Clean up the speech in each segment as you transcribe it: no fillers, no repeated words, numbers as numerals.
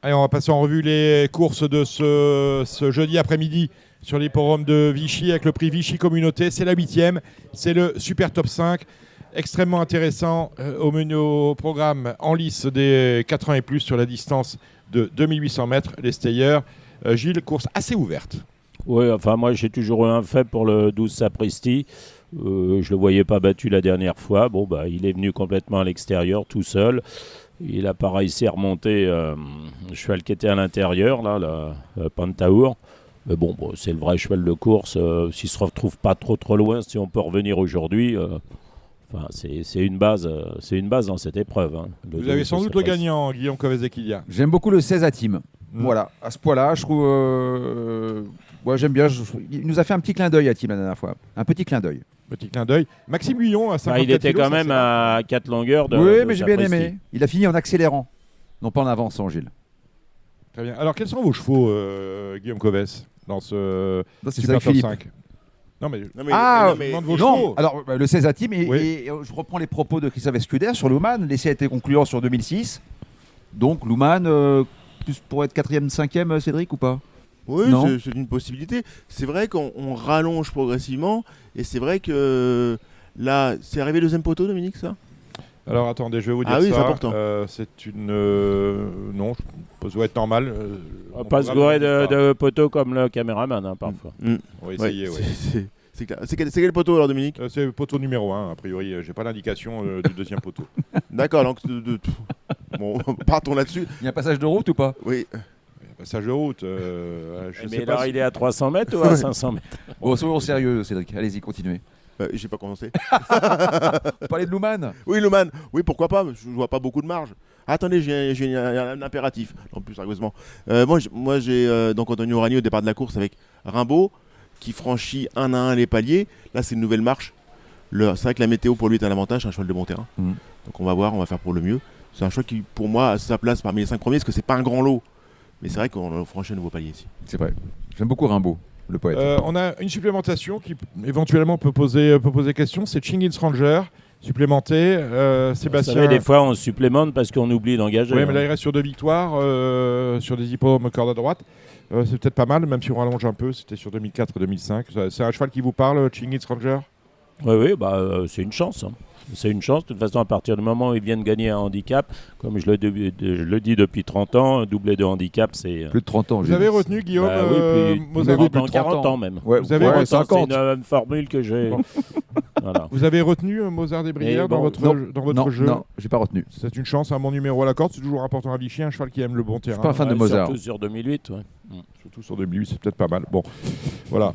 Allez, on va passer en revue les courses de ce jeudi après-midi sur l'hippodrome de Vichy avec le prix Vichy Communauté. C'est la 8e, c'est le Super Top 5. Extrêmement intéressant au menu au programme en lice des 4 ans et plus sur la distance de 2800 mètres, les stayers. Gilles, course assez ouverte. Oui, enfin moi j'ai toujours eu un fait pour le 12 Sapristi. Je ne le voyais pas battu la dernière fois. Bon, bah, il est venu complètement à l'extérieur tout seul. Il a pas réussi à remonter le cheval qui était à l'intérieur, là, le Pantaour. Mais bon, c'est le vrai cheval de course. S'il ne se retrouve pas trop loin, si on peut revenir aujourd'hui, c'est une base dans cette épreuve. Hein, vous avez sans doute le gagnant, Guillaume Covezet-Quilia. J'aime beaucoup le 16 à Team. Voilà, à ce poids-là, je trouve... j'aime bien. Il nous a fait un petit clin d'œil à Team la dernière fois. Un petit clin d'œil. Petit clin d'œil. Maxime Guillon à 54 il était kilos, quand même à 4 longueurs de Oui, de mais j'ai bien Sapristi. aimé. Il a fini en accélérant, non pas en avançant, Gilles. Très bien. Alors, quels sont vos chevaux, Guillaume Coves, dans ce C'est Super ça, Top Philippe. 5 Non, mais demande vos non. chevaux. Alors, le 16 à Team, Oui. et je reprends les propos de Christophe Escuder sur Luman. L'essai a été concluant sur 2006. Donc, Luman, plus pour être 4e, 5e, Cédric, ou pas? Oui, Non. c'est une possibilité. C'est vrai qu'on rallonge progressivement, et c'est vrai que là, c'est arrivé le deuxième poteau, Dominique, ça? Alors, attendez, je vais vous dire Ah oui, ça. c'est important. C'est une... non, ça doit être normal. On va pas se gourer de poteaux comme le caméraman, hein, parfois. On va essayer, Ouais, oui. c'est clair. C'est quel poteau, alors, Dominique? C'est le poteau numéro 1, a priori. J'ai pas l'indication du deuxième poteau. D'accord, donc... Bon, partons là-dessus. Il y a un passage de route ou pas? Oui. Passage de route. Je sais Mais pas là, si- il est à 300 mètres ou à 500 mètres? Bon, soyons sérieux, Cédric. Allez-y, continuez. J'ai pas commencé. Vous parlez de Luman? Oui, Loman. Oui, pourquoi pas? Je vois pas beaucoup de marge. Attendez, j'ai un impératif. En plus, sérieusement. Moi, j'ai donc Antonio Ragni au départ de la course avec Rimbaud qui franchit un à un les paliers. Là, c'est une nouvelle marche. C'est vrai que la météo pour lui est un avantage, c'est un cheval de bon terrain. Donc on va voir, on va faire pour le mieux. C'est un cheval qui, pour moi, a sa place parmi les 5 premiers parce que c'est pas un grand lot. Mais c'est vrai qu'on franchit un nouveau palier ici. C'est vrai. J'aime beaucoup Rimbaud, le poète. on a une supplémentation qui éventuellement peut poser question. C'est Chingis Ranger, supplémenté. Vous Sébastien. savez, des fois, on supplémente parce qu'on oublie d'engager. Oui, mais là, il reste sur 2 victoires, sur des hippodromes corde à droite. C'est peut-être pas mal, même si on rallonge un peu. C'était sur 2004 et 2005. C'est un cheval qui vous parle, Chingis Ranger? Oui, c'est une chance. Hein. C'est une chance. De toute façon, à partir du moment où ils viennent gagner un handicap, comme je le dis depuis 30 ans, un doublé de handicap, c'est... Plus de 30 ans. Vous avez retenu, Guillaume, oui, plus Mozart de plus de 40 30 ans même. Ouais, Vous avez 50. C'est une formule que j'ai... Bon. Voilà. Vous avez retenu Mozart des Brières dans votre non, jeu? Non, j'ai pas retenu. C'est une chance, mon numéro à la corde, c'est toujours important à Vichy, un cheval qui aime le bon terrain. pas un fan de Mozart. Surtout sur 2008, ouais. Surtout sur 2008, c'est peut-être pas mal. Bon, voilà.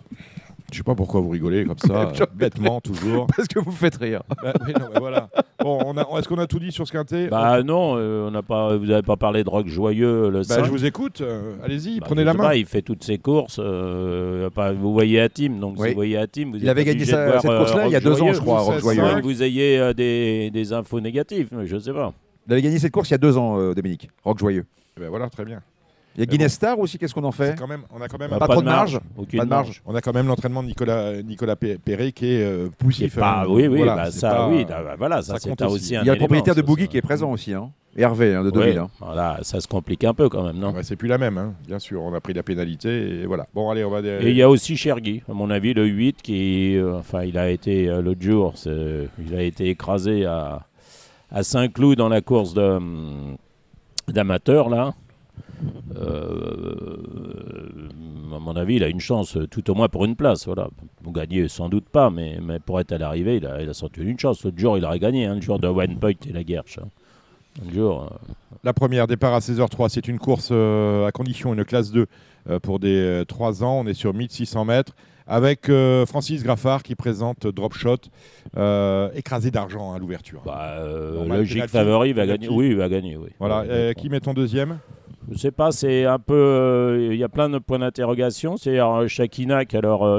Je sais pas pourquoi vous rigolez comme ça, bêtement toujours. Parce que vous faites rire. Oui, non, mais voilà. Bon, est-ce qu'on a tout dit sur ce quintet? Non, on n'a pas, vous n'avez pas parlé de Rock Joyeux, le 5. Je vous écoute, allez-y, Bah, prenez je la sais main. pas, il fait toutes ses courses. Vous voyez à Team, donc Oui. si vous voyez à Team, vous Il avait êtes gagné obligé de voir, cette course-là il y a Rock 2 ans, Joyeux. je crois, Rock Joyeux. Moins que vous ayez des infos négatives, mais je ne sais pas. Il avait gagné cette course il y a 2 ans, Dominique. Rock Joyeux. Eh ben voilà, très bien. Il y a Guinness Star aussi, qu'est-ce qu'on en fait? On a quand même Pas trop de marge. Aucune Pas de marge. On a quand même l'entraînement de Nicolas Perret qui est poussif. Oui, Voilà, c'est pas- voilà, ça c'est compte aussi aussi. un Il y a le élément, propriétaire de ça, Boogie ça. qui est présent aussi. Hein. Et Hervé de Deauville. Ouais, Hein. voilà, ça se complique un peu quand même, non? Ah bah, c'est plus la même, hein. Bien sûr. On a pris la pénalité et voilà. Bon, allez, on va. Et il y a aussi Chergui, à mon avis, le 8, qui, il a été l'autre jour, il a été écrasé à Saint-Cloud dans la course d'amateurs, là. À mon avis, il a une chance, tout au moins pour une place. Voilà. Pour gagner, sans doute pas, mais pour être à l'arrivée, il a senti une chance. L'autre jour, il aurait gagné, hein, le jour de One Point et la Guerche. Un jour. La première, départ à 16h03. C'est une course à condition, une classe 2 pour des 3 ans. On est sur 1600 mètres. Avec Francis Graffard qui présente Drop Shot, écrasé d'argent à l'ouverture. Logique penalty, favori, il va penalty. gagner. Oui, il va gagner. Oui. Voilà. Ouais, Qui met ton deuxième? Je sais pas, c'est un peu. Il y a plein de points d'interrogation. C'est Chakinac,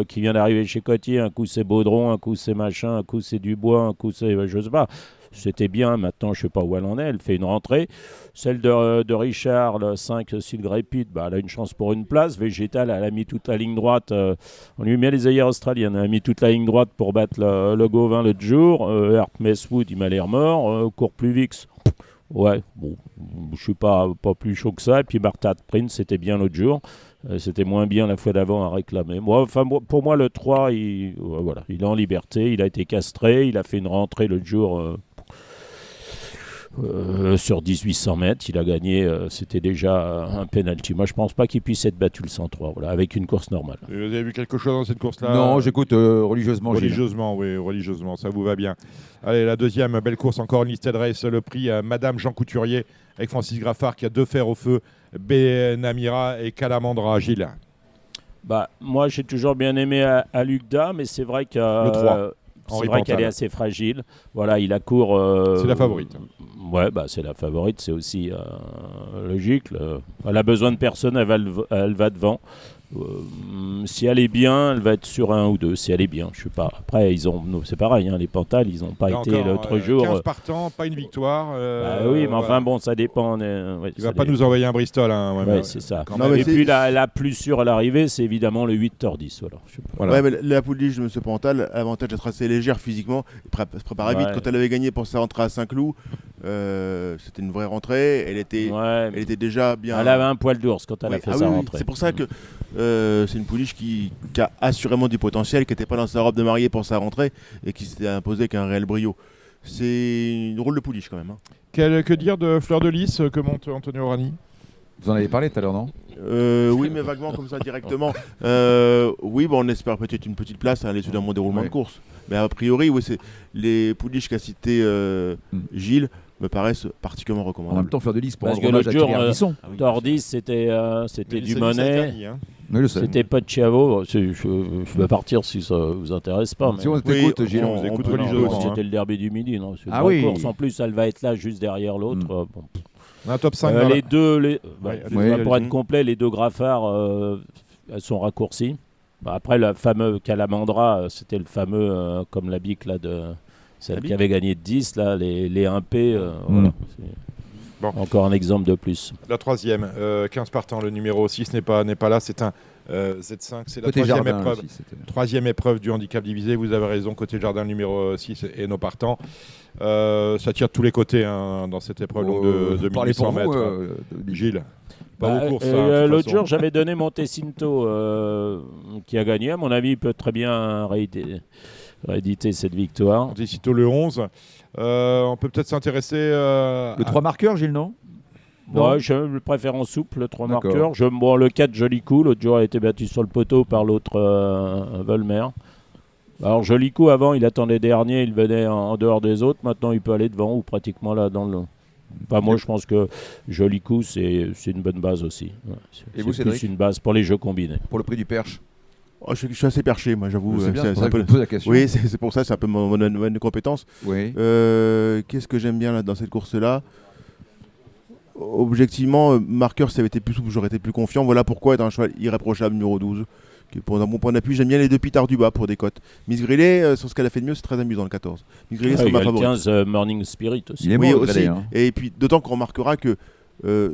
qui vient d'arriver chez Cotier. Un coup c'est Baudron, un coup c'est machin, un coup c'est Dubois, un coup c'est. Je sais pas. C'était bien, maintenant je sais pas où elle en est. Elle fait une rentrée. Celle de Richard, le 5 Silgrépide, elle a une chance pour une place. Végétal, elle a mis toute la ligne droite. On lui met les œillères australiennes. Elle a mis toute la ligne droite pour battre le Gauvin l'autre jour. Hart Messwood, il m'a l'air mort. Court plus vix. Ouais, bon, je suis pas plus chaud que ça. Et puis Martha Prince, c'était bien l'autre jour. C'était moins bien la fois d'avant à réclamer. Pour moi, le 3, voilà, il est en liberté. Il a été castré. Il a fait une rentrée l'autre jour sur 1800 mètres. Il a gagné. C'était déjà un penalty. Moi, je pense pas qu'il puisse être battu le 103, voilà, avec une course normale. Vous avez vu quelque chose dans cette course-là? Non, j'écoute religieusement. Gilles. Religieusement, oui, religieusement, ça vous va bien. Allez, la deuxième belle course encore, une listed race, le prix Madame Jean Couturier avec Francis Graffard qui a 2 fers au feu, Benamira et Calamandra. Gilles. Moi, j'ai toujours bien aimé à Lugda, mais c'est vrai Le 3. c'est vrai qu'elle est assez fragile. Voilà, il accourt. C'est la favorite. Ouais, c'est la favorite, c'est aussi logique. Elle a besoin de personne, elle va devant. Si elle est bien, elle va être sur 1 ou 2. Si elle est bien, je sais pas. Après, c'est pareil, hein, les Pantales, ils n'ont pas été l'autre jour. 15 partants, pas une victoire. Oui, mais enfin voilà. bon, ça dépend. Il va pas nous envoyer un Bristol. Hein, ouais, c'est ça. Non, Et puis la plus sûre à l'arrivée, c'est évidemment le 8 Tordis. Voilà. Voilà. Ouais, mais la pouliche de M. Pantal, avantage d'être assez légère physiquement, se préparait vite. Quand elle avait gagné pour sa rentrée à Saint-Cloud, c'était une vraie rentrée. Elle était déjà bien. Elle avait un poil d'ours quand elle a fait sa rentrée. C'est pour ça que c'est une pouliche qui a assurément du potentiel, qui n'était pas dans sa robe de mariée pour sa rentrée et qui s'était imposée avec un réel brio. C'est une drôle de pouliche quand même. Hein. Que dire de Fleur de Lys que monte Antonio Rani? Vous en avez parlé tout à l'heure, non? Oui, mais vaguement comme ça directement. Oui, on espère peut-être une petite place à l'issue d'un bon déroulement de course. Mais a priori, oui, c'est les pouliches qu'a cité Gilles me paraissent particulièrement recommandables. En même temps, Fleur de Lys pour Parce rendre que hommage à l'autre Thierry jour, Ardisson. Tordis, c'était du Monet. Oui, je sais. C'était pas de Chiavo. Je vais partir si ça vous intéresse pas. Si on t'écoute, Gilles, on vous écoute Non, religieusement. c'était le derby du midi. Non, c'est une Ah vraie oui. course. En plus, elle va être là juste derrière l'autre. Bon. On a un top 5. Les deux, pour allez-y. être complet, les 2 Graffards, elles sont raccourcies. Après, le fameux Calamandra, c'était le fameux, comme la bique là, de celle qui avait gagné de 10, là, les 1P. Voilà. Bon. Encore un exemple de plus. La troisième, 15 partants, le numéro 6 n'est pas là. C'est un Z5, c'est la Côté troisième jardin épreuve. aussi, c'était- Troisième épreuve du handicap divisé, vous avez raison, côté jardin numéro 6 et nos partants. Ça tire de tous les côtés hein, dans cette épreuve longue de parlez 1800 pour mètres. vous, Gilles, pas vos courses. L'autre jour, j'avais donné Montecinto qui a gagné. À mon avis, il peut très bien rééditer cette victoire. On dit sitôt le 11. On peut peut-être s'intéresser Le 3 marqueurs, Gilles, non? Ouais, je le préfère en souple, le 3 D'accord. marqueurs. Le 4, joli coup. L'autre jour, a été battu sur le poteau par l'autre Volmer. Alors, joli coup, avant, il attendait dernier, il venait en dehors des autres. Maintenant, il peut aller devant ou pratiquement là dans le. Enfin, moi, je pense que joli coup, c'est une bonne base aussi. Ouais, Et vous, c'est Cédric plus une base pour les jeux combinés. Pour le prix du Perche. Oh, je suis assez perché, moi, j'avoue. C'est bien, c'est c'est pour ça un que je peu- vous pose la question. Oui, c'est pour ça, c'est un peu mon domaine de compétence. Oui. Qu'est-ce que j'aime bien là, dans cette course-là? Objectivement, marqueur, ça avait été plus souple, j'aurais été plus confiant. Voilà pourquoi est un cheval irréprochable numéro 12. Qui est pour un bon point d'appui, j'aime bien les 2 pitards du bas pour des cotes. Miss Grillet, sur ce qu'elle a fait de mieux, c'est très amusant le 14. Miss Grillet, Ah, c'est il y ma a le favorite. 15 Morning Spirit aussi. Il est Oui, bon, aussi. Grillet, hein. Et puis, d'autant qu'on remarquera que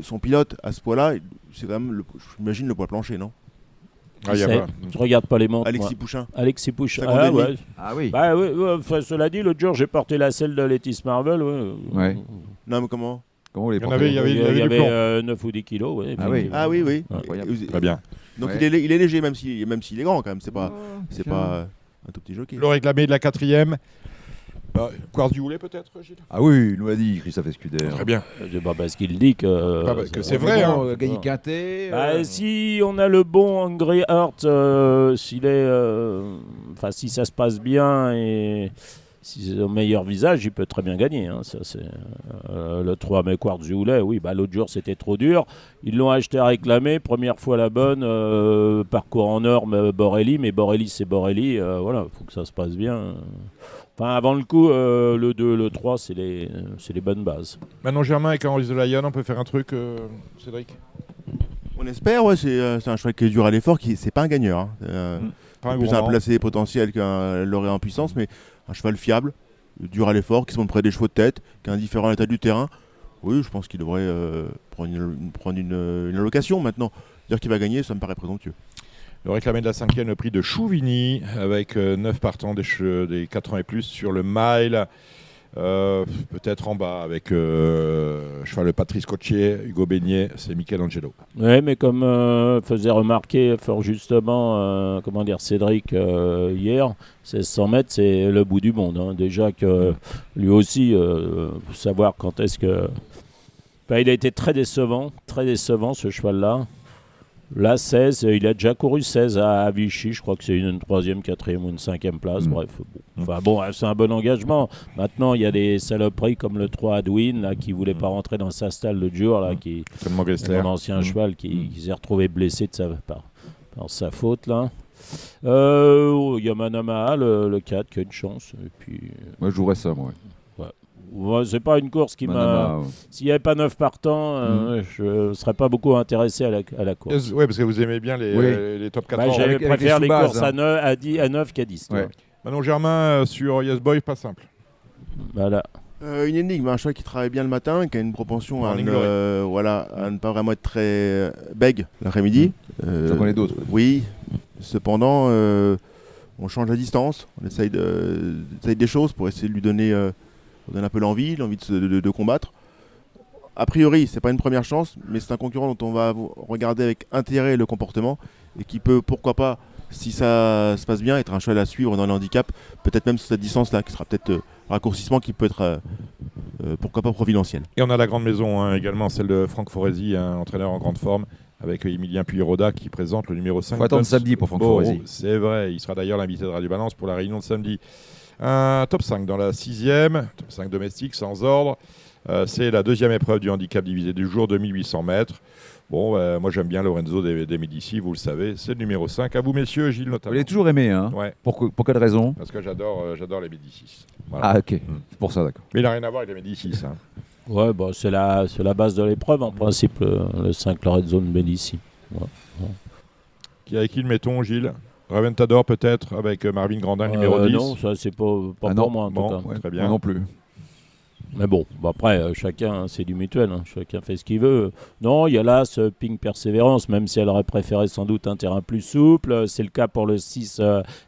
son pilote, à ce poids-là, c'est quand même, j'imagine, le poids plancher, non? Ah, y a pas. Je regarde pas les montres. Alexis moi. Pouchin. Alexis Pouchin. Seconde Ah et demie. ouais. Ah oui. Enfin, cela dit, l'autre jour, j'ai porté la selle de Lettis Marvel. Ouais. Non, mais comment? Comment vous les Il y en portez avait- il y avait- Il y du plomb. avait 9 ou 10 kilos. Ouais, Ah oui. Ah oui, oui. Incroyable. Très bien. Donc Ouais. il est léger, même s'il est grand quand même. C'est pas un tout petit jockey. Le réclamé de la quatrième. Quartz du Houlet peut-être, Gilles? Ah oui, il nous l'a dit, Christophe Escuder. Très bien. C'est pas parce qu'il dit que. Que c'est vrai. Hein. Gagné quintet. Si on a le bon Angry Heart, si ça se passe bien et si c'est au meilleur visage, il peut très bien gagner. Hein. Ça, c'est, le 3 mai Quartz du Houlet, oui, l'autre jour c'était trop dur. Ils l'ont acheté à réclamer, première fois la bonne, parcours en norme Borelli, mais Borelli c'est Borelli, voilà, il faut que ça se passe bien. Enfin, avant le coup, le 2, le 3, c'est les bonnes bases. Manon Germain et Caroline de Lyon, on peut faire un truc, Cédric? On espère, ouais, c'est un cheval qui est dur à l'effort, c'est pas un gagneur. Hein. Pas un Plus gourmand. un placé potentiel qu'un lauréat en puissance, mais un cheval fiable, dur à l'effort, qui se montre près des chevaux de tête, qui est indifférent à l'état du terrain. Oui, je pense qu'il devrait prendre une allocation maintenant. Dire qu'il va gagner, ça me paraît présomptueux. Le réclamé de la cinquième, le prix de Chouvigny, avec 9 partants des 4 ans et plus sur le mile. Peut-être en bas avec cheval Patrice Cocchier, Hugo Beignet, c'est Michelangelo. Oui, mais comme faisait remarquer fort justement Cédric hier, 1600 mètres, c'est le bout du monde. Hein. Déjà que lui aussi, savoir quand est-ce que... Enfin, il a été très décevant ce cheval-là. Là, 16, il a déjà couru 16 à Vichy. Je crois que c'est une 3e, 4e ou une 5e place. Bref, c'est un bon engagement. Maintenant, il y a des saloperies comme le 3 Adwin là, qui ne voulait pas rentrer dans sa stalle l'autre jour. Là, mon ancien cheval qui s'est retrouvé blessé par sa faute. Là. Yamanama, le 4, qui a une chance. Et puis, Moi, je jouerais ça, moi. Ouais, c'est pas une course qui m'a... S'il n'y avait pas 9 partants, je ne serais pas beaucoup intéressé à la course. Oui, parce que vous aimez bien les top 14. Je préfère les courses hein. à 9 qu'à 10. Ouais. Manon Germain sur Yes Boy, pas simple. Voilà. Une énigme, un cheval qui travaille bien le matin, qui a une propension à ne pas vraiment être très bègue l'après-midi. J'en connais d'autres. Oui, cependant, on change la distance, on essaye des choses pour essayer de lui donner un peu l'envie de combattre. A priori, c'est pas une première chance, mais c'est un concurrent dont on va regarder avec intérêt le comportement et qui peut, pourquoi pas, si ça se passe bien, être un cheval à suivre dans le handicap, peut-être même sur cette distance-là, qui sera peut-être raccourcissement qui peut être, pourquoi pas, providentiel. Et on a la grande maison également, celle de Franck Foresi, un entraîneur en grande forme, avec Emilien Puy-Roda qui présente le numéro 5. Il faut attendre samedi pour Franck Foresi. C'est vrai, il sera d'ailleurs l'invité de Radio Balance pour la réunion de samedi. Un top 5 dans la 6e, top 5 domestique sans ordre. C'est la 2e épreuve du handicap divisé du jour, 2800 mètres. Bon, moi j'aime bien Lorenzo de Medici, vous le savez, c'est le numéro 5. À vous messieurs, Gilles notamment. Vous l'avez toujours aimé, hein? Ouais. Pour quelle raison? Parce que j'adore les Médicis. Voilà. Ah, ok, c'est pour ça, d'accord. Mais il n'a rien à voir avec les Médicis. Hein. Ouais, c'est la base de l'épreuve, en principe, le 5 Lorenzo de Medici. Ouais. Avec qui le mettons, Gilles? Raventador peut-être, avec Marvin Grandin, numéro 10. Non, ça c'est pas pour moi en tout cas. Très bien. Moi non plus. Mais bon, après, chacun, c'est du mutuel, hein. Chacun fait ce qu'il veut. Non, il y a là ce Pink Persévérance, même si elle aurait préféré sans doute un terrain plus souple. C'est le cas pour le 6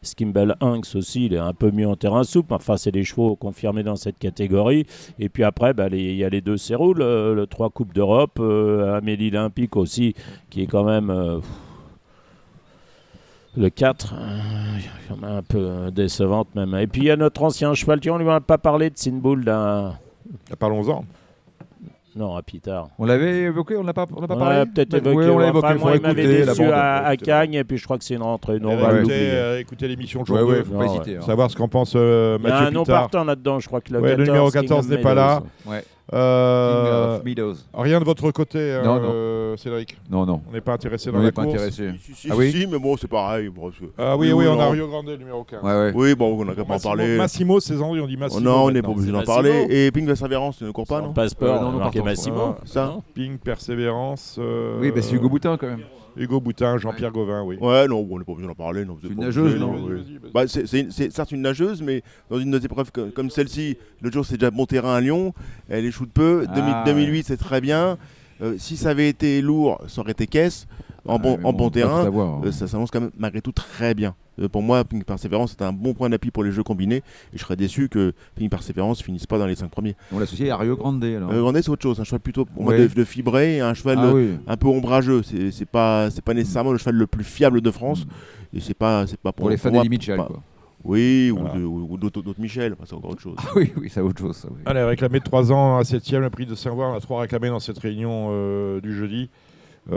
Skimble Hanks aussi, il est un peu mieux en terrain souple. Enfin, c'est des chevaux confirmés dans cette catégorie. Et puis après, il y a les 2 Cérou, le 3 Coupe d'Europe, Amélie Olympique aussi, qui est quand même... Le 4, il y en a un peu décevante même. Et puis il y a notre ancien cheval, on lui a pas parlé de Sinbull d'un... Parlons-en. Non, à Pitard. On l'avait évoqué, on n'a pas On parlé. l'a peut-être évoqué. Oui, on l'a évoqué. Moi, il m'avait écouter, déçu la à Cagnes, et puis je crois que c'est une rentrée. Non, on Ouais, va l'oublier. écoutez l'émission jour Ouais, 2. faut pas hésiter. hein. Savoir ce qu'en pense Il y a Mathieu un nom Pitard. partant là-dedans, je crois que le Ouais, 14. le numéro 14 King of n'est pas là. Meadows. Ouais. Euh, King of Meadows. Rien de votre côté, hein, Non, Cédric. Non. On n'est pas intéressé dans On la n'est pas course. intéressé. Si, Ah oui si, mais bon, c'est pareil. Ah oui, on a Rio Grande, numéro 15. Ouais. Oui, bon, on n'a qu'à pas en parler. Massimo, c'est on dit Massimo. Non, on n'est pas maintenant. obligé d'en Massimo. parler. Et Pink Persévérance, tu ne cours pas, non Passeport, non, on a marqué partons. Massimo. Ça Ping, Persévérance. Oui, c'est Hugo Boutin quand même. Hugo Boutin, Jean-Pierre Gauvin, oui. Ouais, non, on n'est pas obligé d'en parler. Non, C'est une nageuse, non C'est certes une nageuse, mais dans une épreuve comme celle-ci, l'autre jour c'est déjà bon terrain à Lyon, elle échoue de peu. 2008 c'est très bien. Si ça avait été lourd, ça aurait été caisse. En bon terrain, ça s'annonce quand même malgré tout très bien. Pour moi, Pink Persévérance c'est un bon point d'appui pour les jeux combinés. Et je serais déçu que Pink Persévérance finisse pas dans les 5 premiers. On l'associe à Rio Grande alors. Grande c'est autre chose, un cheval plutôt pour moi, Ouais. de fibré et un cheval un peu ombrageux. C'est pas nécessairement le cheval le plus fiable de France. Et c'est pas Pour les fans moi, d'Eddie Mitchell, pas- quoi. Oui, Voilà. ou d'autres Michel, enfin, c'est encore autre chose. Ah oui, c'est autre chose. Ça, oui. Allez, réclamé de 3 ans à 7ème, le prix de Saint-Voir. On a 3 réclamés dans cette réunion du jeudi. Il va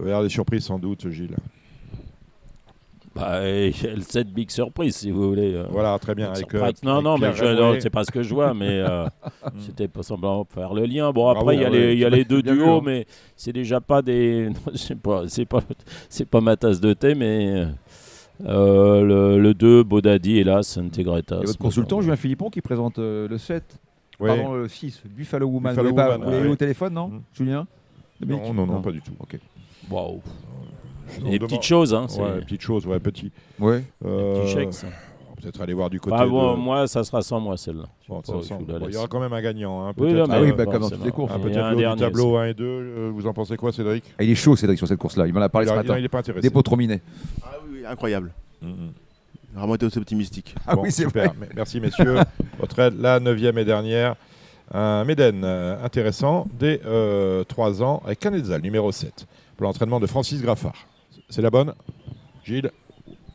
y avoir des surprises sans doute, Gilles. Le 7 big surprise, si vous voulez. Voilà, très bien. Avec, Non, mais Pierre Rabouet. c'est pas ce que je vois, mais c'était pas semblant pour faire le lien. Bon, Bravo, après, il y a les 2 bien vu, duos, hein. mais c'est déjà pas des. C'est pas ma tasse de thé, mais le 2, Bodadi, hélas, Integritas. Et votre consultant, Julien Philippon, qui présente le 7. Oui. Pardon, le 6, Buffalo Woman. Buffalo vous l'avez Woman, vous l'avez eu ouais. au téléphone, non, Julien Non, pas du tout. Ok. Waouh. On Des demande- petites choses, hein. Ouais, petites choses, petit. Ouais. Petit chèque, ça. Peut-être aller voir du côté Moi, ça sera sans moi, celle-là. Bon, Je ça, vous la il y laisse. aura quand même un gagnant. Hein, Oui, peut-être, non, Ah oui, mais comme dans forcément. toutes les courses. un Il y peut-être a un le haut du dernier, tableau 1 et 2. Vous en pensez quoi, Cédric? Ah, il est chaud, Cédric, sur cette course-là. Il m'en a parlé ce matin. Il n'est pas intéressé. Dépôt Trominet. Ah oui, incroyable. J'ai vraiment été aussi optimistique. Ah Bon, oui, c'est super. vrai. Merci messieurs. Votre aide, la 9e et dernière. Un Méden intéressant dès 3 ans avec Canetzal, numéro 7. Pour l'entraînement de Francis Graffard. C'est la bonne Gilles?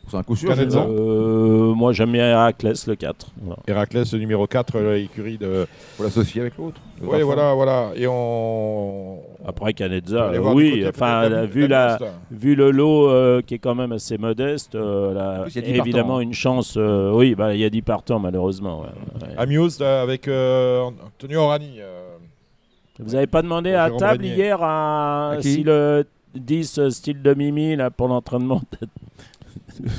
C'est un coup sûr. Canet- Gilles. Moi, j'aime bien Héraclès, le 4. Voilà. Héraclès, le numéro 4, l'écurie de... Faut l'associer avec l'autre. Oui, voilà. Et on... Après on va Canezza, aller voir du oui, côté enfin, peut-être vu le lot qui est quand même assez modeste, là, En plus, il y a 10 évidemment partants, hein. une chance. Oui, il y a 10 partants, malheureusement. Ouais. Amused avec Antonio Orani. Vous n'avez pas demandé Pour à Jérôme table Régnier. hier À qui si le 10 style de Mimi là, pour l'entraînement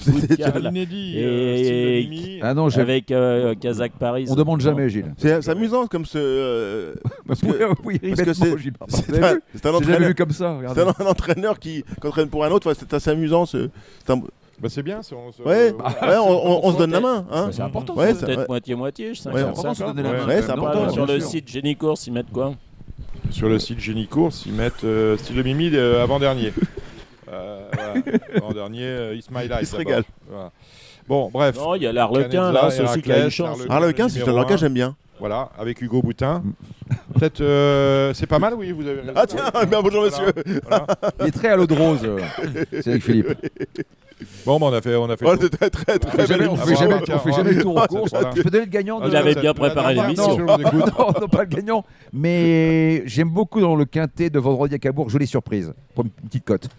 C'est l'inédit. Et- Ah non, avec Kazakh Paris. on demande jamais, Gilles. C'est amusant comme ce. Parce que- que, oui, parce que bêtement, c'est- Gilles. c'est Vous avez un, vu c'est un J'ai jamais entraîneur, vu comme ça. c'est Regardez. un entraîneur qui entraîne pour un autre. Enfin, c'est assez amusant. C'est un- Bah, c'est bien. Ouais, on se donne la main. Hein. C'est important. Ouais, ça. c'est- Peut-être moitié-moitié, Ouais, C'est important de se donner la Ouais, main. ouais, c'est Non, important. non, sur bien le sûr. site Génie Course, ils mettent quoi? Sur le site Génie Course, ils mettent style de Mimi avant-dernier. Voilà. Avant-dernier, It's My Life. Il se d'abord. régale. Voilà. Bon, bref. Non, il y a l'Arlequin, Canezza, là, c'est aussi qui a une Héraclès, chance. Arlequin, si je numéro Arlequin, un. j'aime bien. Voilà, avec Hugo Boutin. Peut-être, c'est pas mal, oui, vous avez raison. Ah tiens, bien, bonjour Voilà, monsieur. voilà. Il est très à l'eau de rose. C'est avec Philippe. Bon, bah, on a fait. Oh, le c'est très très On très fait jamais, belle on Ah, fait bon, jamais, tiens, on fait jamais le tour en ah, course. voilà. Je peux donner le gagnant de... Vous avez bien préparé Non, l'émission. je vous écoute. non, pas le gagnant. Mais j'aime beaucoup dans le quintet de vendredi à Cabourg, jolie surprise. Pour une petite cote.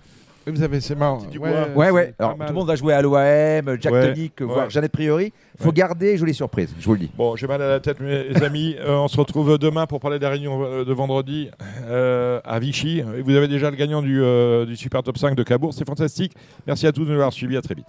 Vous avez, c'est marrant. Du Ouais, bois. Ouais. c'est pas Alors, mal. tout le monde va jouer à l'OAM, Jack Ouais, Tonic, ouais. voire Jeannette Priori. Faut garder jolie surprise, je vous le dis. Bon, j'ai mal à la tête, mes amis. On se retrouve demain pour parler de la réunion de vendredi à Vichy. Et vous avez déjà le gagnant du Super Top 5 de Cabourg. C'est fantastique. Merci à tous de nous avoir suivis. À très vite.